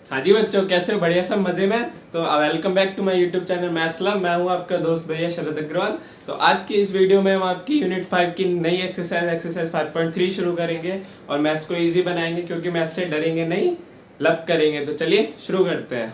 हाँ जी बच्चों, कैसे हो? बढ़िया, सब मजे में। तो welcome back to my YouTube channel मैथ्सला। मैं हूँ आपका दोस्त भैया शरद अग्रवाल। तो आज की इस वीडियो में हम आपकी यूनिट 5 की नई एक्सरसाइज 5.3 शुरू करेंगे और मैथ्स को इजी बनाएंगे, क्योंकि मैथ्स से डरेंगे नहीं, लब करेंगे। तो चलिए शुरू करते हैं।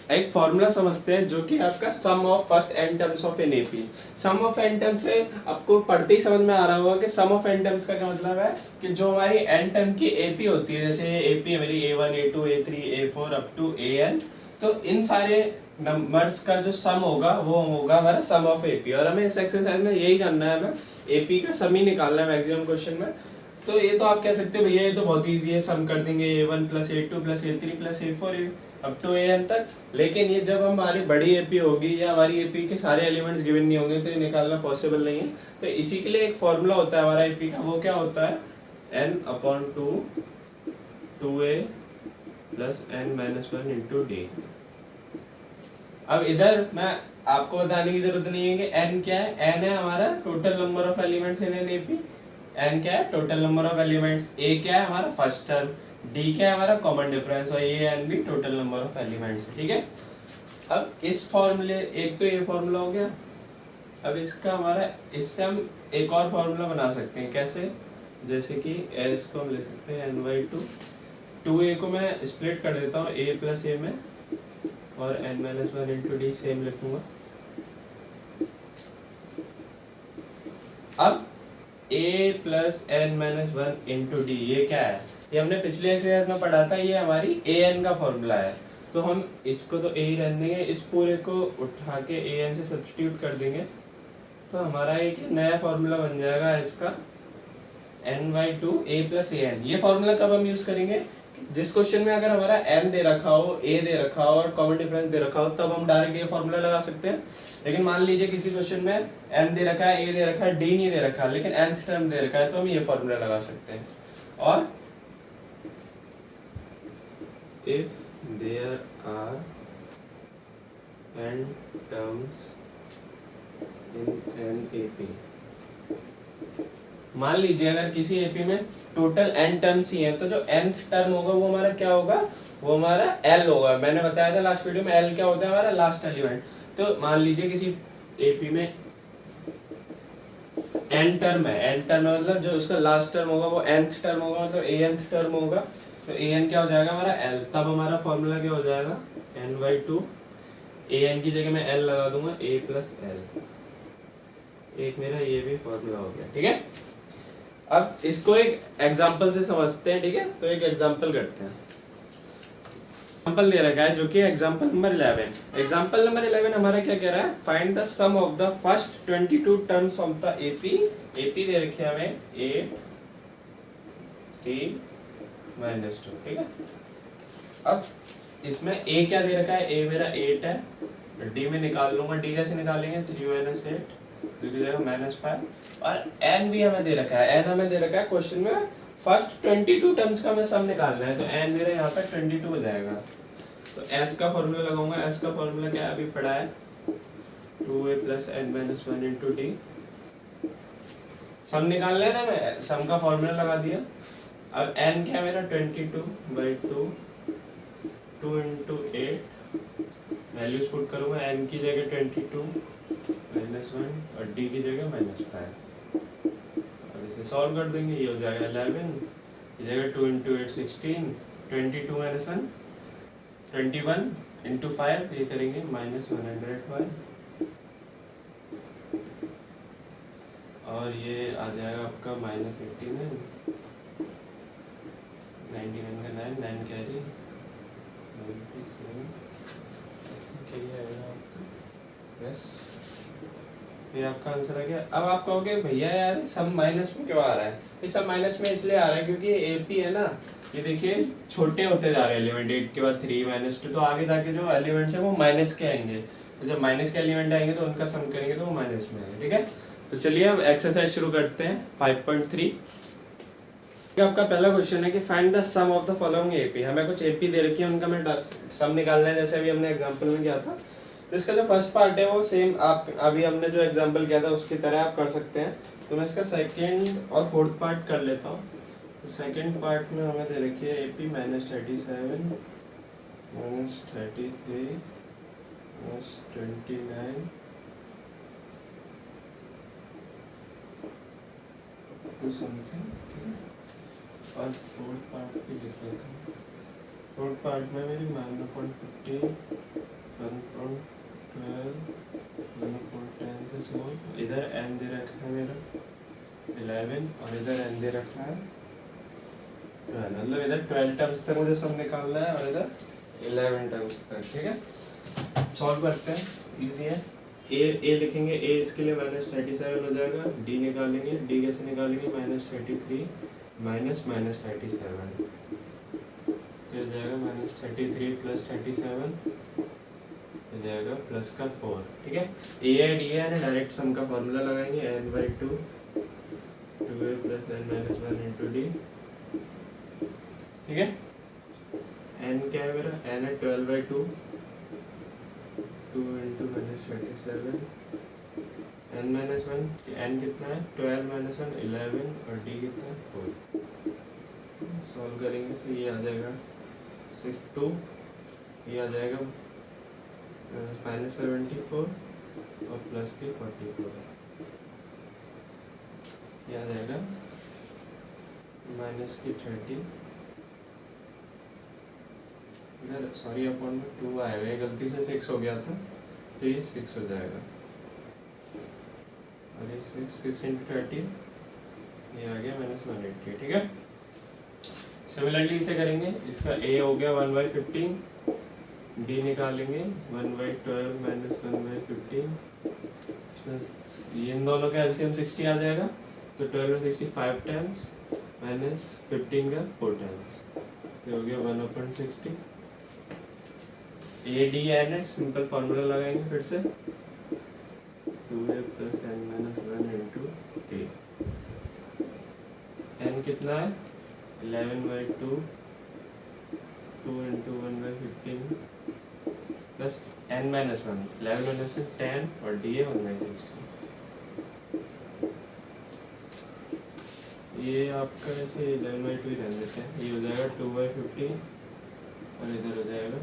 एक फॉर्मूला समझते हैं जो कि आपका sum of first n terms of an AP. Sum of n terms से आपको पढ़ते ही समझ में आ रहा होगा कि सम ऑफ एन टर्म्स का क्या मतलब है कि जो हमारी एन टर्म की एपी होती है, जैसे एपी है मेरी A1 A2 A3 A4 up to AN, तो इन सारे नंबर्स का जो सम होगा वो होगा हमारा सम ऑफ एपी। और हमें इस एक्सरसाइज में यही करना है, हमें एपी का सम ही निकालना है मैक्सिमम क्वेश्चन में। तो ये तो आप कह सकते हो भैया ये तो बहुत ईजी है, सम कर देंगे A1 plus A2 plus A3 plus A4 up to AN तक। लेकिन ये जब हमारी बड़ी एपी होगी या हमारी एपी के सारे एलिमेंट्स गिवन नहीं होंगे तो ये निकालना पॉसिबल नहीं है। तो इसी के लिए एक फॉर्मूला होता है हमारा एपी का, वो क्या होता है n/2 2a plus n-1 into D. अब इधर मैं आपको बताने की जरूरत नहीं है कि n क्या है। n है हमारा total number of elements in an AP. n क्या है? Total number of elements. a क्या है? हमारा फर्स्ट टर्म। d क्या है? हमारा कॉमन डिफरेंस। और ये n भी टोटल नंबर ऑफ एलिमेंट्स है, ठीक है। अब इस फॉर्मूले, एक तो ये फॉर्मूला हो गया। अब इसका हमारा, इससे हम एक और फॉर्मूला बना सकते हैं। कैसे? जैसे कि s को हम ले सकते हैं n/2। 2a को मैं स्प्लिट कर देता हूँ a प्लस a में, और n-1 इंटू डी सेम लिखूंगा। अब a plus n-1 into D ये क्या है? ये हमने पिछले एक्सरसाइज में पढ़ा था, ये हमारी an का फॉर्मूला है। तो हम इसको तो a ही रहने देंगे, इस पूरे को उठा के an से सब्स्टिट्यूट कर देंगे, तो हमारा एक नया फॉर्मूला बन जाएगा इसका n/2 a प्लस an। ये फॉर्मूला कब हम यूज करेंगे? जिस क्वेश्चन में अगर हमारा n दे रखा हो, a दे रखा हो और कॉमन डिफरेंस दे रखा हो, तब हम डायरेक्ट ये फॉर्मूला लगा सकते हैं। लेकिन मान लीजिए किसी क्वेश्चन में n दे रखा है, a दे रखा है, d नहीं दे रखा है, लेकिन nth टर्म दे रखा है, तो हम ये फॉर्मूला लगा सकते हैं। और if there are n terms in an AP, मान लीजिए अगर किसी एपी में टोटल n टर्म्स ही हैं, तो जो nth टर्म होगा वो हमारा क्या होगा? वो हमारा l होगा। मैंने बताया था लास्ट वीडियो में l क्या होता है? हमारा लास्ट एलिमेंट। तो मान लीजिए किसी एपी में n टर्म है, n टर्म मतलब जो उसका लास्ट टर्म होगा वो nth टर्म होगा, मतलब anth टर्म होगा। तो an क्या हो जाएगा? हमारा l। तब हमारा फॉर्मूला क्या हो जाएगा? n/2 an की जगह मैं l लगा दूंगा, a प्लस l। एक मेरा ये भी फॉर्मूला हो गया, ठीक है। अब इसको एक एग्जांपल से समझते हैं, ठीक है। तो एक एग्जांपल करते हैं। एग्जांपल दे रखा है जो कि एग्जांपल नंबर 11। एग्जांपल नंबर 11 हमारा क्या कह रहा है? Find the sum of the first 22 terms of the AP. AP दे रखे हमें 8 3 -2, ठीक है। अब इसमें a क्या दे रखा है? a मेरा 8 है, d में निकाल लूंगा। d कैसे निकालेंगे? 3 - 8 -5। और n भी हमें दे रखा है, n हमें दे रखा है क्वेश्चन में फर्स्ट 22 टर्म्स का हमें सम निकालना है। तो n मेरा यहाँ पे 22 हो जाएगा। तो s का फॉर्मूला लगाऊंगा। s का फॉर्मूला क्या है? अभी पढ़ा है 2a plus n-1 into d. सम निकालना है ना, मैं सम का फॉर्मूला लगा दिया। अब n क्या है मेरा? 22/2 2 इंटू 8 वैल्यूज पुट करूंगा। n की जगह 22 -1 और d की जगह -5। अब इसे सॉल्व कर देंगे, ये हो जाएगा 11, ये जाएगा 2 इंटू 8 16, 22 -1 21 इंटू 5, ये करेंगे -105, और ये आ जाएगा आपका -89 99 का 9 9 कैरी 97 आएगा आपका। यस, ये आपका आंसर आ गया। अब आप कहोगे भैया यार सब माइनस में क्यों आ रहा है? ये सब माइनस में इसलिए आ रहा है क्योंकि ये एपी है ना, ये देखिए छोटे होते जा रहे हैं एलिमेंट। 8 के बाद 3 -2, तो आगे जाके जो एलिमेंट्स है वो माइनस के आएंगे। तो जब माइनस के एलिमेंट आएंगे तो उनका सम करेंगे तो वो माइनस में आएंगे, ठीक है। तो चलिए अब एक्सरसाइज शुरू करते हैं 5.3। आपका पहला क्वेश्चन है कि find the sum of the following AP. हमें कुछ एपी दे रखी है, उनका मैं सम निकालना है, जैसे अभी हमने एग्जांपल में किया था। तो इसका जो फर्स्ट पार्ट है वो सेम आप अभी हमने जो एग्जांपल किया था उसकी तरह आप कर सकते हैं। तो मैं इसका सेकेंड और फोर्थ पार्ट कर लेता हूँ। तो सेकेंड पार्ट में हमें दे रखी है AP -37 -33 -29 टू समथिंग, ठीक है। और फोर्थ पार्ट भी लिख लेता हूँ। फोर्थ पार्ट में मेरी 9.50 1.12 1.10 से स्मॉल, इधर n दे रखा है मेरा 11 और इधर n दे रखा है 12, मतलब इधर 12 टर्म्स तक मुझे सब निकालना है और इधर 11 टर्म्स तक, ठीक है। सॉल्व करते हैं, इजी है। ए लिखेंगे, ए इसके लिए -37 हो जाएगा। डी निकालेंगे, डी कैसे निकालेंगे, -33 -37 तो हो जाएगा -33 + 37 हो जाएगा प्लस का 4, ठीक है। ए है डी है, डायरेक्ट सम का फॉर्मूला लगाएंगे, n/2 2a + n - 1 × d, ठीक है। n क्या है मेरा, n है 12/2 2 × -37 n - 1, n कितना है 12 - 1 11 और d कितना है 4। सॉल्व करेंगे से ये आ जाएगा 62, ये आ जाएगा -74 और प्लस के 44, ये आ जाएगा -30 इधर, सॉरी अपॉन में 2 आएगा, ये गलती से 6 हो गया था तो ये 6 हो जाएगा और ये 6 × 30 ये आ गया -180, ठीक है। सिमिलरली इसे करेंगे, इसका a हो गया 1/15, d निकालेंगे 1/12 - 1/15, इसमें इन दोनों का एलसीएम 60 आ जाएगा, तो 12 में 65 टाइम्स -15 का 4 टाइम्स, तो हो गया 1/60। A D N simple formula लगाएंगे फिर से, 2a + n - 1 × d। n कितना है 11/2 2 × 1/15 प्लस n - 1 11 - 1 10 और d है 1/60। ये आपका ऐसे 11/2 ही रहने देते हैं, ये हो जाएगा 2/15 और इधर हो जाएगा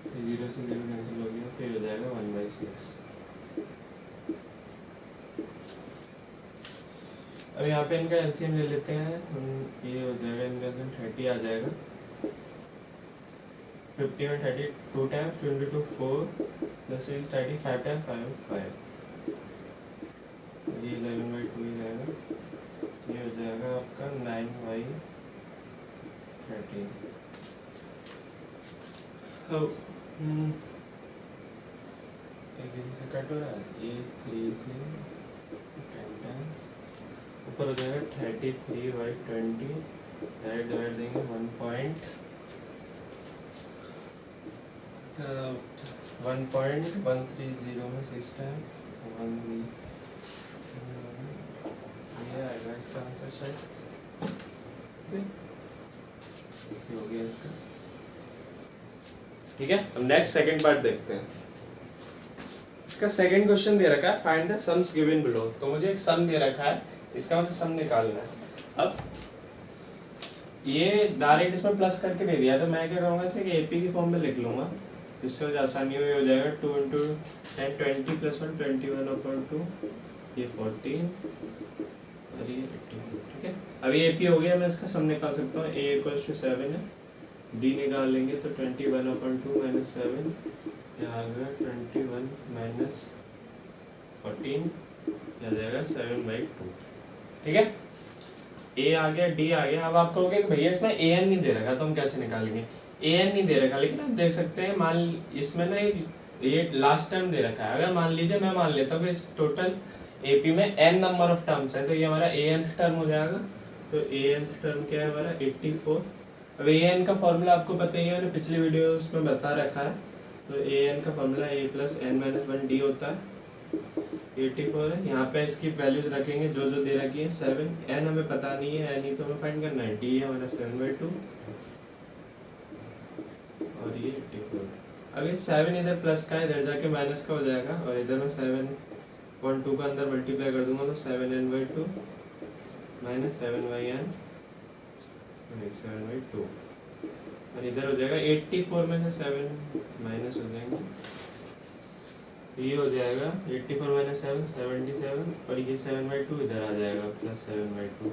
0 से 0 कैंसिल हो गया, फिर हो जाएगा 1/6। अब यहाँ पे इनका एलसीएम ले लेते हैं हम, ये हो जाएगा इनका 30 आ जाएगा, 50 में 30 2 टाइम्स 2 × 2 4 प्लस 6 30 5 टाइम्स 5 ये 11/2 ही रहेगा, ये हो जाएगा आपका 9/13। तो एक इसी से कट हो रहा है, ये 3 से 10 टाइम्स ऊपर हो जाएगा 33/20, डायरेक्ट डिवाइड देंगे 1.130 में 6 टाइम 1, ये आएगा इसका आंसर शायद, हो गया इसका, ठीक है। अब नेक्स्ट सेकंड पार्ट देखते हैं। इसका सेकंड क्वेश्चन दे रखा है, find the sums given below. तो मुझे एक सम दे रखा है, इसका मुझे सम निकालना है। अब ये डायरेक्ट इसमें प्लस करके दे दिया, तो मैं क्या करूँगा इसे कि एपी की फॉर्म में लिख लूँगा, जिससे मुझे आसानी हुई, हो जाएगा 2 × 10 20 + 1 21/2 ये 14 और ये 18, ठीक है। अभी एपी हो गया, मैं इसका सम निकाल सकता हूँ। a = 7 है, d निकाल लेंगे तो 21/2 - 7 यहाँ आ गया 21 - 14 आ जाएगा 7/2, ठीक है। a आ गया, d आ गया। अब आप कहोगे कि भैया इसमें an नहीं दे रखा तो हम कैसे निकालेंगे। an नहीं दे रखा, लेकिन आप देख सकते हैं, मान इसमें ना ये लास्ट टर्म दे रखा है। अगर मान लीजिए मैं मान लेता हूँ कि इस टोटल एपी में n नंबर ऑफ टर्म्स है, तो ये हमारा anth टर्म हो जाएगा। तो anth टर्म क्या है हमारा 84। अब an का फॉर्मूला आपको पता ही है, मैंने पिछली वीडियोस में बता रखा है। तो an का फॉर्मूला a + n - 1d होता है, 84 है। यहाँ पे इसकी वैल्यूज रखेंगे जो जो दे रखी है। 7 n हमें पता नहीं है, n ही तो हमें फाइंड करना है। d है हमारा 7/2 और ये 84। अब ये 7 इधर प्लस का है, इधर जाके माइनस का हो जाएगा और इधर में 7 वन टू का अंदर मल्टीप्लाई कर दूंगा तो 7n/2 माइनस 7/n 7/2 और इधर हो जाएगा 84 में से 7 माइनस हो जाएंगे, ये हो जाएगा 84 माइनस 7 77 और ये 7/2 इधर आ जाएगा प्लस 7/2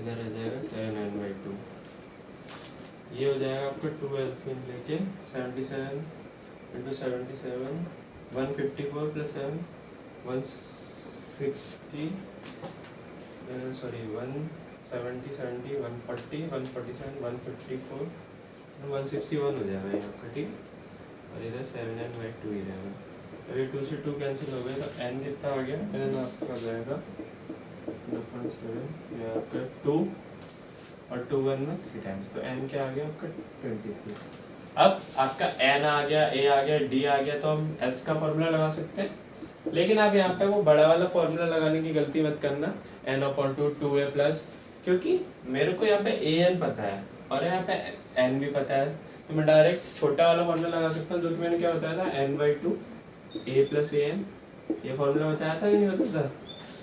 इधर आ जाएगा 7n/2। ये हो जाएगा आपका 2 एलसीएम लेके 77 × 77 154 प्लस 7 160 सॉरी 170 70 140 147 154 161 हो जाएगा ये आपका, ठीक। और इधर 7n/2 ही रहेगा। अभी 2 से 2 कैंसिल हो गए तो n कितना आ गया, n आपका आ जाएगा 0.7 ये आपका 2 और 2 1 में 3 टाइम्स तो n क्या आ गया आपका 23। अब आपका n आ गया, a आ गया, d आ गया, तो हम s का फॉर्मूला लगा सकते हैं। लेकिन आप यहाँ पे वो बड़ा वाला फॉर्मूला लगाने की गलती मत करना, n/2 2a प्लस, क्योंकि मेरे को यहाँ पे an पता है और यहाँ पे n भी पता है, तो मैं डायरेक्ट छोटा वाला फॉर्मूला लगा सकता हूँ, जो कि मैंने क्या बताया था n/2 a प्लस an, ये फॉर्मूला बताया था कि नहीं बताया था।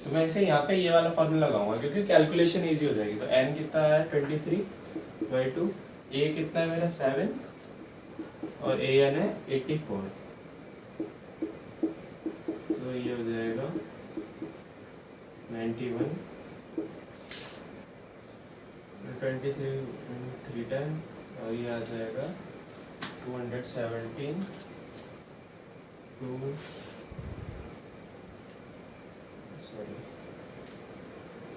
तो मैं इसे यहाँ पे ये वाला फॉर्मूला लगाऊंगा क्योंकि कैलकुलेशन इजी हो जाएगी। तो n कितना है 23/2, a कितना है मेरा 7 और an है 84, तो ये हो जाएगा 91 23 3 टाइम और ये आ जाएगा 217 2 सॉरी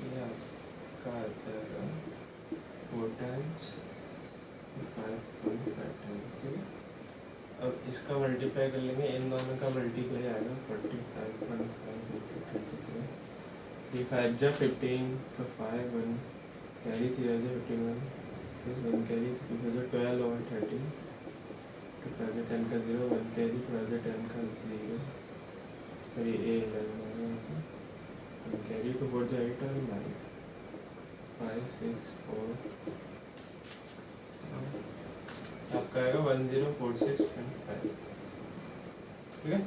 ये आपका आ जाएगा 4 टाइम्स 5.5 टाइम्स। अब इसका मल्टीप्लाई कर लेंगे, इन दोनों का मल्टीप्लाई आएगा 45.5 3 5 जा 15 तो 5 1 कैरी 3 आ जाए 51 1 कैरी 3 हो जाए 12 और 13 तो 5 10 का 0 1 कैरी 5 10 का 0 फिर ये 11 कैरी तो बढ़ जाए 8 और 9 5 6 4 आपका आएगा 1046.5, ठीक है।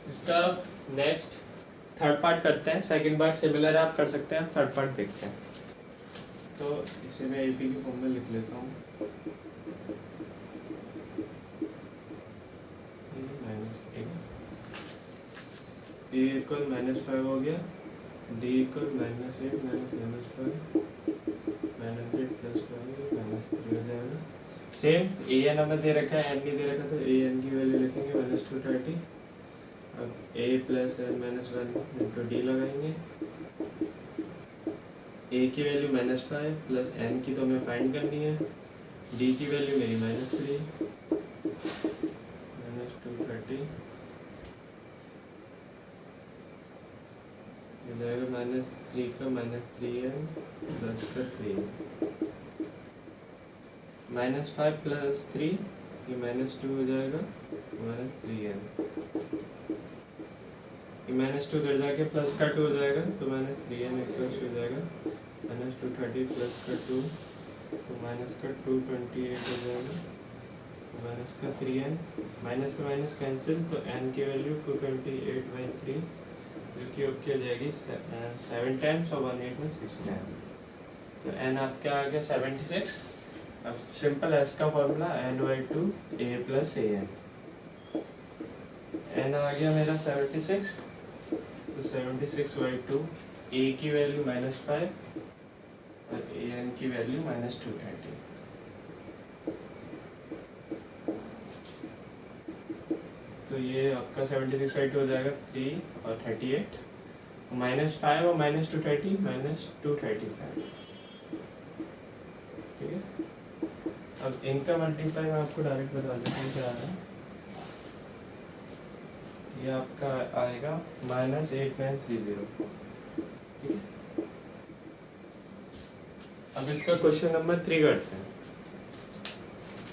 इसका नेक्स्ट थर्ड पार्ट करते हैं, सेकंड पार्ट सिमिलर आप कर सकते हैं, थर्ड पार्ट देखते हैं। तो इसे मैं एपी की फॉर्म में लिख लेता हूँ, ए इक्वल -5 हो गया, डी इक्वल -8 -5 -8 + 5 -3 हो जाएगा। सेम ए एन हमें दे रखा है, एन भी दे रखा, तो ए एन की वैल्यू लिखेंगे -230। अब a + n - 1 × d लगाएंगे, a की वैल्यू -5 प्लस n की तो हमें फाइंड करनी है, d की वैल्यू मेरी -3 -230 हो जाएगा -3 का -3n प्लस का 3 -5 + 3 ये -2 हो जाएगा -3n, ये -2 इधर जाके प्लस का 2 हो जाएगा तो -3n इक्वल्स हो जाएगा -230 प्लस का 2 तो माइनस का 228 हो जाएगा माइनस का 3n, माइनस से माइनस कैंसिल तो n की वैल्यू 228/3 जो कि ओके हो जाएगी 7 टाइम्स और 1/8 में 6 टाइम, तो n आपका आ गया 76। अब सिंपल s का formula n/2 a + an, n आ गया मेरा 76 तो 76/2 a की वैल्यू -5 और an की वैल्यू -230। तो ये आपका 76/2 हो जाएगा 3 और 38 -5 और -230 -235, ठीक है। अब इनका मल्टीप्लाई मैं आपको डायरेक्ट बता देता हूँ क्या आ रहा है। ये आपका आएगा -8930, ठीक है। अब इसका क्वेश्चन नंबर 3 करते हैं।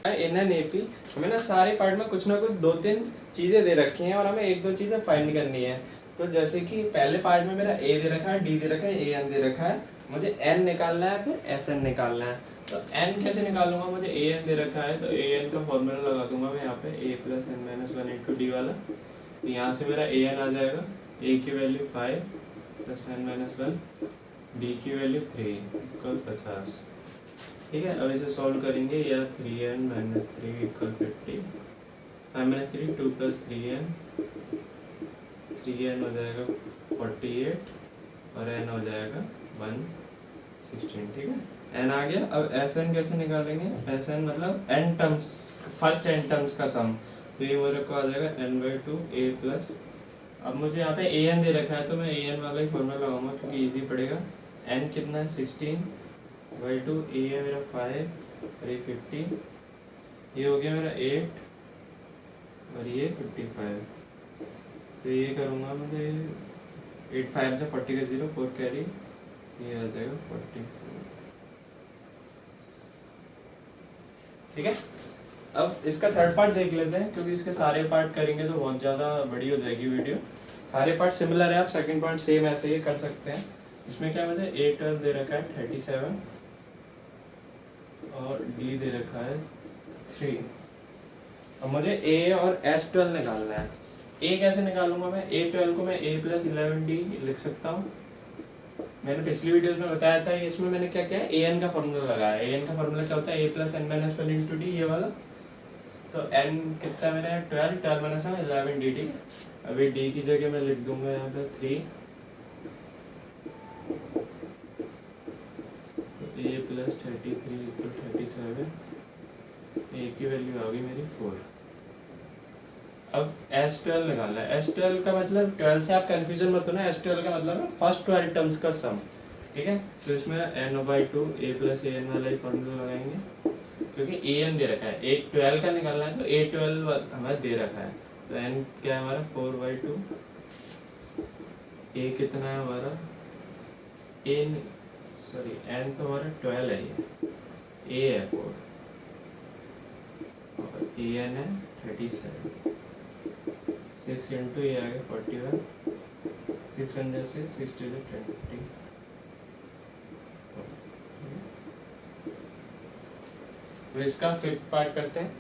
इन एन एपी हमें ना सारे पार्ट में कुछ ना कुछ 2-3 चीज़ें दे रखी हैं और हमें 1-2 चीज़ें फाइंड करनी है। तो जैसे कि पहले पार्ट में मेरा ए दे रखा है, डी दे रखा है, ए एन दे रखा है, मुझे एन निकालना है, फिर एस एन निकालना है। तो n कैसे निकालूंगा, मुझे ए एन दे रखा है तो ए एन का फॉर्मूला लगा दूंगा मैं यहाँ पे a plus N minus one into d वाला। तो यहाँ से मेरा ए एन आ जाएगा, ए की value 5 plus N minus one, D की वैल्यू 3 इक्वल 50। ठीक है, अब इसे सॉल्व करेंगे, या 3n minus 3 equal 50, 5 minus 3 2 plus 3n, 3n हो जाएगा 48 और n हो जाएगा 116। ठीक है, n आ गया। अब Sn कैसे निकालेंगे, Sn मतलब n terms, first n terms का सम। तो ये मेरे को आ जाएगा n/2 a प्लस, अब मुझे यहाँ पे an दे रखा है तो मैं an वाला ही फॉर्मूला लगाऊंगा क्योंकि इजी पड़ेगा। n कितना है 16/2, a है मेरा 5 और ये 50, ये हो गया मेरा 8 और ये 55। तो ये करूँगा, मुझे 8 5 से 40 का 0 4 कैरी, ये आ जाएगा 44। ठीक है, अब इसका थर्ड पार्ट देख लेते हैं क्योंकि इसके सारे पार्ट करेंगे तो बहुत ज़्यादा बड़ी हो जाएगी वीडियो। सारे पार्ट सिमिलर है, आप सेकंड पार्ट सेम ऐसे ही कर सकते हैं। इसमें क्या मुझे A12 दे रखा है 37 और D दे रखा है 3। अब मुझे A और S12 निकालना है। A कैसे निकालूंगा मैं, A12 को मैं A प्लस 11D लिख सकता हूँ। मैंने पिछली वीडियोस में बताया था, इसमें मैंने क्या किया है, an का फॉर्मूला लगाया है। an का फॉर्मूला क्या होता है, a plus N minus one into D, ये वाला। तो n कितना है मेरा 12 माइनस 11 डी। ठीक है, अभी d की जगह मैं लिख दूंगा यहाँ पे 3, a प्लस 33 इक्वल 37, a की वैल्यू आ गई मेरी 4। अब S12 निकालना है। S12 का मतलब 12 से आप कंफ्यूजन मत हो ना, S12 का मतलब है फर्स्ट 12 टर्म्स का सम। ठीक है, तो इसमें n/2 a प्लस an वाला ही फॉर्मूला लगाएंगे क्योंकि an दे रखा है। एक 12 का निकालना है तो A12 हमें दे रखा है। तो n क्या है हमारा 4/2, a कितना है हमारा n तो हमारा 12 है, ये a है 4 और an है 37। 6 इंटू ये आ गया 41, 6 1 जैसे 6 2 20। तो इसका फिफ्थ पार्ट करते हैं।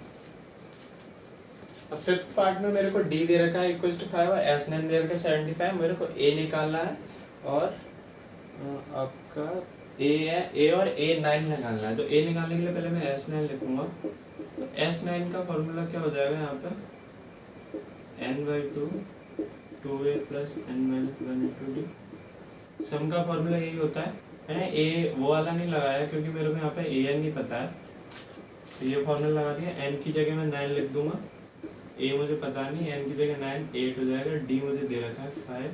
अब फिफ्थ पार्ट में मेरे को D दे रखा है इक्वल टू 5 और S9 दे रखा है 75। मेरे को A निकालना है और आपका A है, A और A9 निकालना है। तो A निकालने के लिए पहले मैं S9 लिखूंगा। तो S9 का फॉर्मूला क्या हो जाएगा यहाँ पे, n/2 2a plus n minus 1 into d. Sum का फॉर्मूला यही होता है। मैंने a वो वाला नहीं लगाया क्योंकि मेरे को यहाँ पे an नहीं पता है, तो ये फॉर्मूला लगा दिया। n की जगह मैं 9 लिख दूंगा, a मुझे पता नहीं, n की जगह 9 8 हो जाएगा। d मुझे दे रखा है 5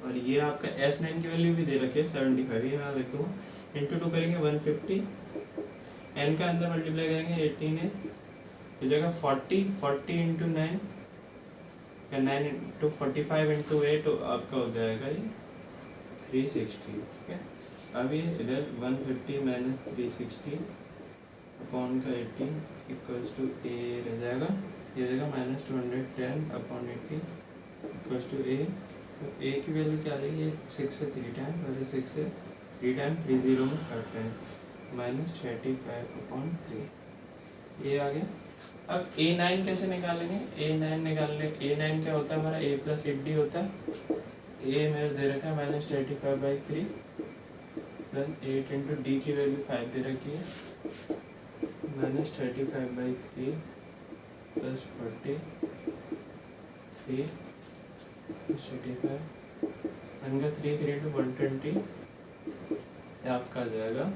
और ये आपका S9 की वैल्यू भी दे रखी है 75, ये मैं लिख दूंगा। इंटू 2 करेंगे 150, n का अंदर मल्टीप्लाई करेंगे 18 है, इस जगह 40 इंटू 9 या 9 इंटू 45 इंटू 8 तो आपका हो जाएगा ये 360। ठीक है, अभी इधर 150 माइनस 360 अपॉन का 18 इक्वल्स टू a रह जाएगा, ये हो जाएगा minus 210 upon 18 equals to a। तो a की वैल्यू क्या आ रही है, 6 से 3 टाइम, पहले 6 से 3 टाइम 30 में काट रहे हैं, माइनस 35 अपॉन 3, ये आ गया। अब A9 कैसे निकालेंगे, A9 निकालने, A9 क्या होता है हमारा a प्लस 8d होता है। a मेरे दे रखा है माइनस 35/3 प्लस 8 इंटू डी की वैल्यू 5 दे रखी है, माइनस 35/3 प्लस 43 प्लस 35 का 3 इंटू 120, आपका आ जाएगा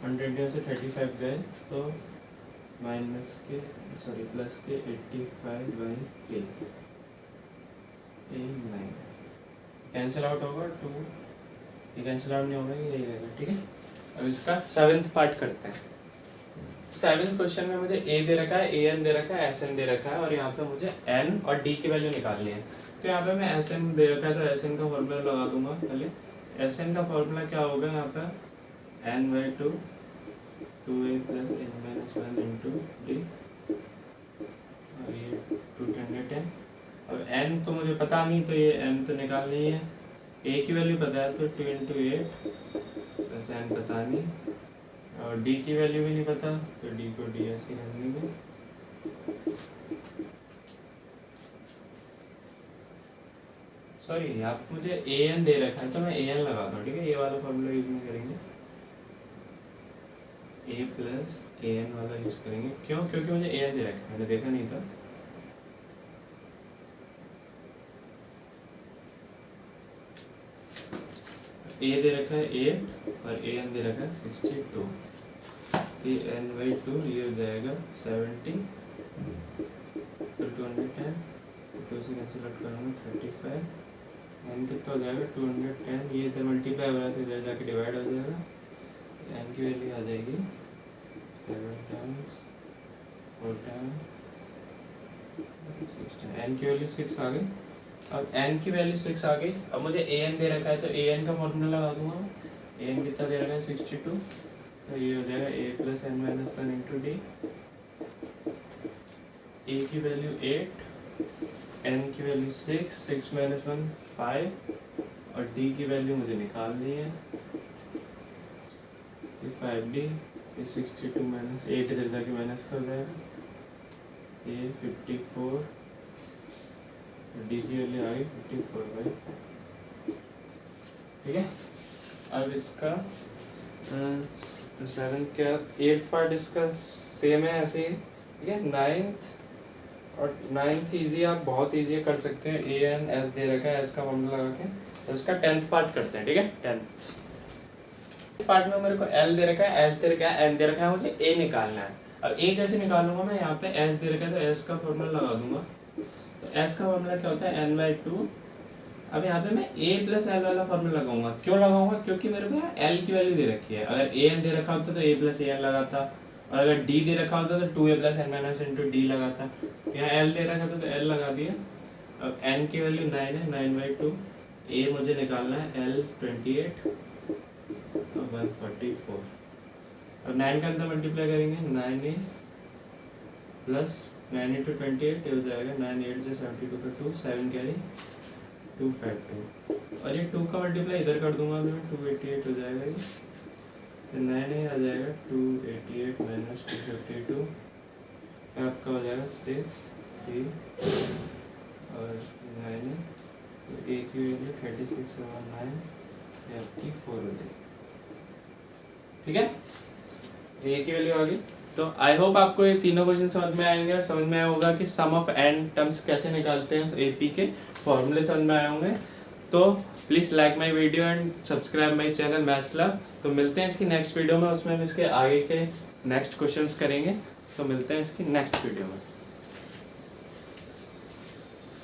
120 से 35 गए तो माइनस के प्लस के 85/3 9 कैंसिल आउट होगा 2, ये कैंसिल आउट नहीं होगा, यही रहेगा। ठीक है, अब इसका सेवेंथ पार्ट करते हैं। सेवेंथ क्वेश्चन में मुझे a दे रखा है, an दे रखा है, sn दे रखा है और यहाँ पे मुझे n और d की वैल्यू निकालनी है। तो यहाँ पे मैं sn दे रखा है तो sn का फॉर्मूला लगा दूंगा। पहले sn का फॉर्मूला क्या होगा, यहाँ पे n/2 2a plus n minus 1 into D और ये 210। अब n तो मुझे पता नहीं तो ये n तो निकालनी है, a की वैल्यू पता है तो 2 इंटू 8 प्लस एन पता नहीं, और डी की वैल्यू भी नहीं पता, तो डी को डी ऐसे रहने देंगे। सॉरी, आप मुझे ए एन दे रखा है तो मैं ए एन लगाता हूँ, ठीक है, ये वाला फॉर्मूला यूज नहीं करेंगे, ए प्लस ए एन वाला यूज करेंगे। क्यों? क्योंकि मुझे ए एन दे रखा है, मैंने देखा नहीं था। ए दे रखा है 8 और ए एन दे रखा है 62, ए एन बाई 2 ये हो जाएगा 70, तो 210, 2 से कैंसिल आउट करूँगा 35, एन कितना हो जाएगा 210, ये इधर मल्टीप्लाई हो रहा है तो इधर जाके डिवाइड हो जाएगा, एन की वैल्यू आ जाएगी 7 टाइम्स 4 टाइम्स 6 टाइम्स, एन की वैल्यू 6 आ गई। अब n की वैल्यू 6 आ गई, अब मुझे a n दे रखा है तो a n का फॉर्मूला लगा दूंगा। a n कितना दे रखा है 62, तो ये हो जाएगा a plus N minus 1 into D. a की वैल्यू 8, n की वैल्यू 6, 6 माइनस 1 5, और d की वैल्यू मुझे निकालनी है, ये 5d, ये 62 माइनस 8 इधर जाके माइनस कर जाएगा, ये 54, डी की वैल्यू आ गई 54/, ठीक है। अब इसका 7 क्या 8th पार्ट इसका सेम है ऐसे ही, ठीक है। 9th इजी, आप बहुत इजी कर सकते हैं, ए एन एस दे रखा है, एस का फॉर्मूला लगा के, तो उसका 10th पार्ट करते हैं, ठीक है। 10th पार्ट में मेरे को एल दे रखा है, एस दे रखा है, एन दे रखा है, मुझे ए निकालना है। अब ए कैसे निकालूंगा मैं? यहाँ पे एस दे रखा है तो एस का फॉर्मूला लगा दूंगा, तो एस का फॉर्मूला क्या होता है n/2। अब यहाँ पे मैं a प्लस एल वाला फॉर्मूला लगाऊंगा। क्यों लगाऊंगा? क्योंकि मेरे को यहाँ l की वैल्यू दे रखी है। अगर a n दे रखा होता तो a प्लस ए एन लगाता, और अगर d दे रखा होता तो 2a plus N minus into D लगाता। यहाँ l दे रखा था तो l लगा दिया। अब n की वैल्यू 9 है, 9/2, a मुझे निकालना है l 28 और 144। अब 9 का अंदर मल्टीप्लाई करेंगे, 9a प्लस 9 इंटू 28 हो जाएगा 9 8 से 72 का 2, 7 कैरी 252, और ये 2 का मल्टीप्लाई इधर कर दूंगा तो 288 हो जाएगा ये, तो 9 आ जाएगा 288 माइनस 252, आपका हो जाएगा 6 3 और 9, तो ए की वैल्यू 36 और 9 ये आपकी 4 हो जाएगी, ठीक है। ए की वैल्यू आ गई। तो आई होप आपको ये तीनों क्वेश्चन समझ में आएंगे और समझ में आया होगा कि सम ऑफ एन टर्म्स कैसे निकालते हैं, एपी के फॉर्मूले समझ में आए होंगे। तो please like my video and subscribe my channel maths lab. तो मिलते हैं इसकी नेक्स्ट वीडियो में, उसमें हम इसके आगे के नेक्स्ट क्वेश्चंस करेंगे। तो मिलते हैं इसकी नेक्स्ट वीडियो में।